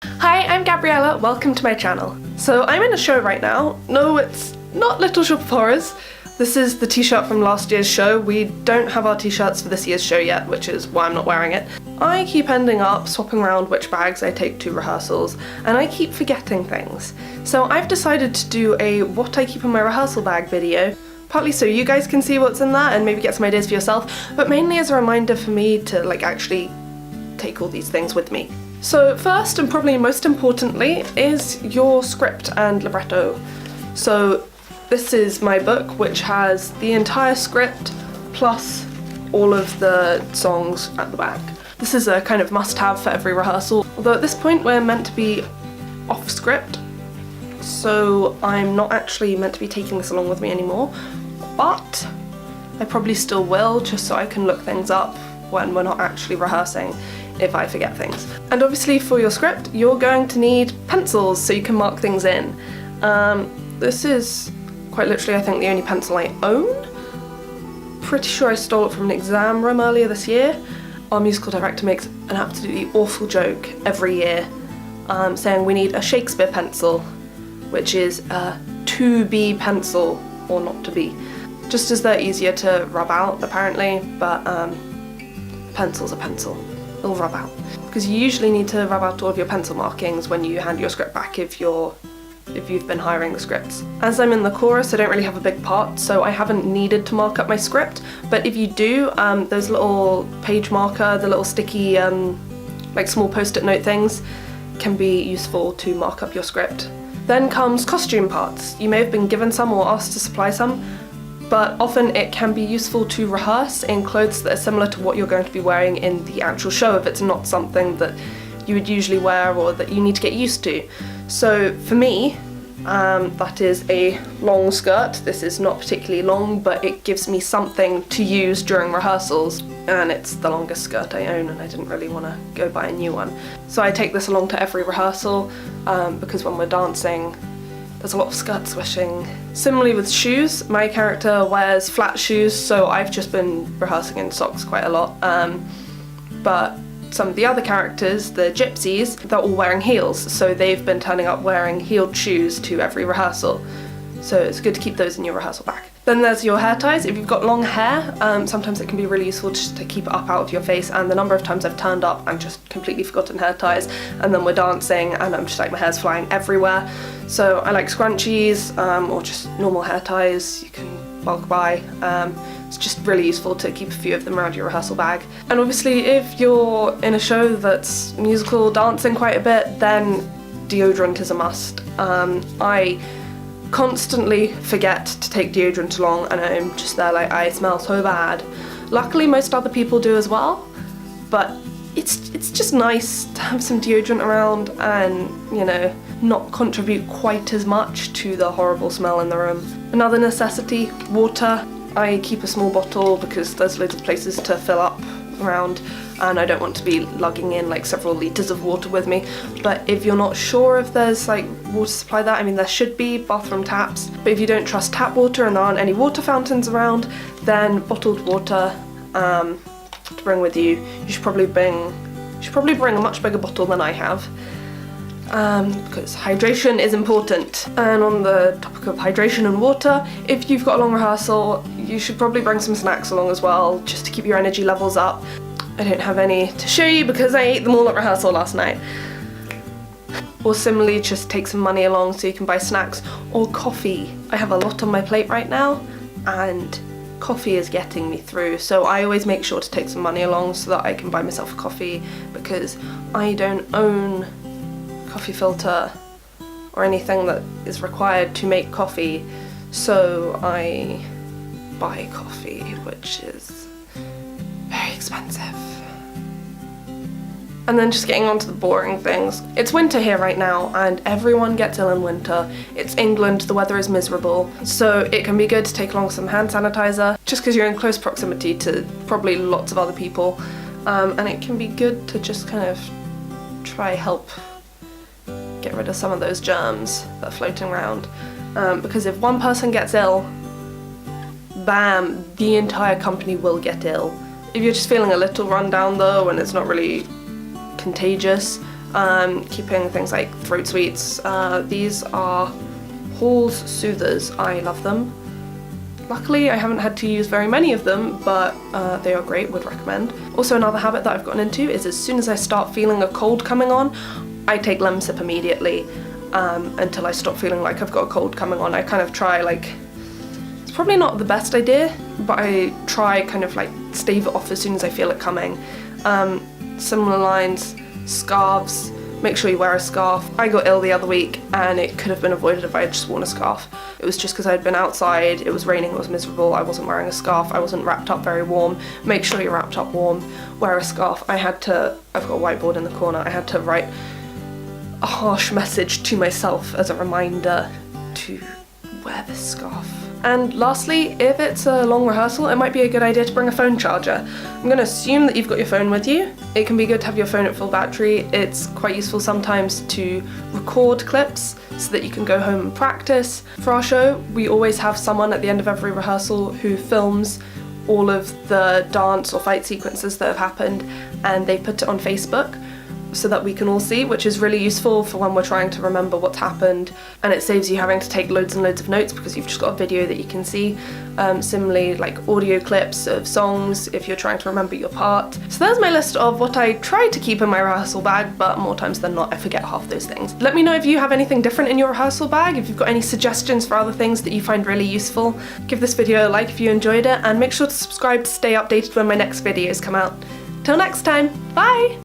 Hi, I'm Gabriella, welcome to my channel. So I'm in a show right now. No, it's not Little Shop of Horrors. This is the t-shirt from last year's show. We don't have our t-shirts for this year's show yet, which is why I'm not wearing it. I keep ending up swapping around which bags I take to rehearsals, and I keep forgetting things. So I've decided to do a what I keep in my rehearsal bag video, partly so you guys can see what's in there and maybe get some ideas for yourself, but mainly as a reminder for me to actually take all these things with me. So first, and probably most importantly, is your script and libretto. So this is my book, which has the entire script plus all of the songs at the back. This is a kind of must-have for every rehearsal, although at this point we're meant to be off script, so I'm not actually meant to be taking this along with me anymore, but I probably still will, just so I can look things up when we're not actually rehearsing if I forget things. And obviously for your script, you're going to need pencils so you can mark things in. This is quite literally, I think, the only pencil I own. Pretty sure I stole it from an exam room earlier this year. Our musical director makes an absolutely awful joke every year, saying we need a Shakespeare pencil, which is a to be pencil, or not to be. Just as they're easier to rub out, apparently, but pencil's a pencil. It'll rub out. Because you usually need to rub out all of your pencil markings when you hand your script back if you've been hiring the scripts. As I'm in the chorus, I don't really have a big part, so I haven't needed to mark up my script, but if you do, those little page marker, the little sticky, small post-it note things, can be useful to mark up your script. Then comes costume parts. You may have been given some or asked to supply some, but often it can be useful to rehearse in clothes that are similar to what you're going to be wearing in the actual show if it's not something that you would usually wear or that you need to get used to. So for me, that is a long skirt. This is not particularly long, but it gives me something to use during rehearsals, and it's the longest skirt I own and I didn't really want to go buy a new one. So I take this along to every rehearsal because when we're dancing, there's a lot of skirt swishing. Similarly with shoes, my character wears flat shoes, so I've just been rehearsing in socks quite a lot. But some of the other characters, the gypsies, they're all wearing heels, so they've been turning up wearing heeled shoes to every rehearsal. So it's good to keep those in your rehearsal bag. Then there's your hair ties. If you've got long hair, sometimes it can be really useful just to keep it up out of your face, and the number of times I've turned up and just completely forgotten hair ties, and then we're dancing and I'm just my hair's flying everywhere. So I like scrunchies or just normal hair ties you can bulk buy. It's just really useful to keep a few of them around your rehearsal bag. And obviously if you're in a show that's musical, dancing quite a bit, then deodorant is a must. I constantly forget to take deodorant along and I'm just there I smell so bad. Luckily most other people do as well, but it's just nice to have some deodorant around and, not contribute quite as much to the horrible smell in the room. Another necessity, water. I keep a small bottle because there's loads of places to fill up around and I don't want to be lugging in several litres of water with me. But if you're not sure if there's water supply there, there should be bathroom taps, but if you don't trust tap water and there aren't any water fountains around, then bottled water to bring with you. You should probably bring a much bigger bottle than I have. Because hydration is important. And on the topic of hydration and water, if you've got a long rehearsal, you should probably bring some snacks along as well, just to keep your energy levels up. I don't have any to show you because I ate them all at rehearsal last night. Or similarly, just take some money along so you can buy snacks or coffee. I have a lot on my plate right now and coffee is getting me through, so I always make sure to take some money along so that I can buy myself a coffee because I don't own coffee filter or anything that is required to make coffee, so I buy coffee, which is very expensive. And then just getting on to the boring things. It's winter here right now and everyone gets ill in winter. It's England, the weather is miserable, so it can be good to take along some hand sanitizer just because you're in close proximity to probably lots of other people, and it can be good to just kind of try help get rid of some of those germs that are floating around, because if one person gets ill, bam, the entire company will get ill. If you're just feeling a little run down though and it's not really contagious, keeping things like throat sweets. These are Hall's Soothers. I love them. Luckily, I haven't had to use very many of them, but they are great, would recommend. Also, another habit that I've gotten into is as soon as I start feeling a cold coming on, I take lemon sip immediately until I stop feeling like I've got a cold coming on. I kind of try, like, it's probably not the best idea, but I try kind of like stave it off as soon as I feel it coming. Similar lines, scarves. Make sure you wear a scarf. I got ill the other week and it could have been avoided if I had just worn a scarf. It was just because I'd been outside, it was raining, it was miserable, I wasn't wearing a scarf, I wasn't wrapped up very warm. Make sure you're wrapped up warm, wear a scarf. I've got a whiteboard in the corner, I had to write a harsh message to myself as a reminder to wear this scarf. And lastly, if it's a long rehearsal, it might be a good idea to bring a phone charger. I'm going to assume that you've got your phone with you. It can be good to have your phone at full battery. It's quite useful sometimes to record clips so that you can go home and practice. For our show, we always have someone at the end of every rehearsal who films all of the dance or fight sequences that have happened, and they put it on Facebook so that we can all see, which is really useful for when we're trying to remember what's happened, and it saves you having to take loads and loads of notes because you've just got a video that you can see. Similarly, like audio clips of songs if you're trying to remember your part. So there's my list of what I try to keep in my rehearsal bag, but more times than not I forget half those things. Let me know if you have anything different in your rehearsal bag, if you've got any suggestions for other things that you find really useful. Give this video a like if you enjoyed it, and make sure to subscribe to stay updated when my next videos come out. Till next time, bye!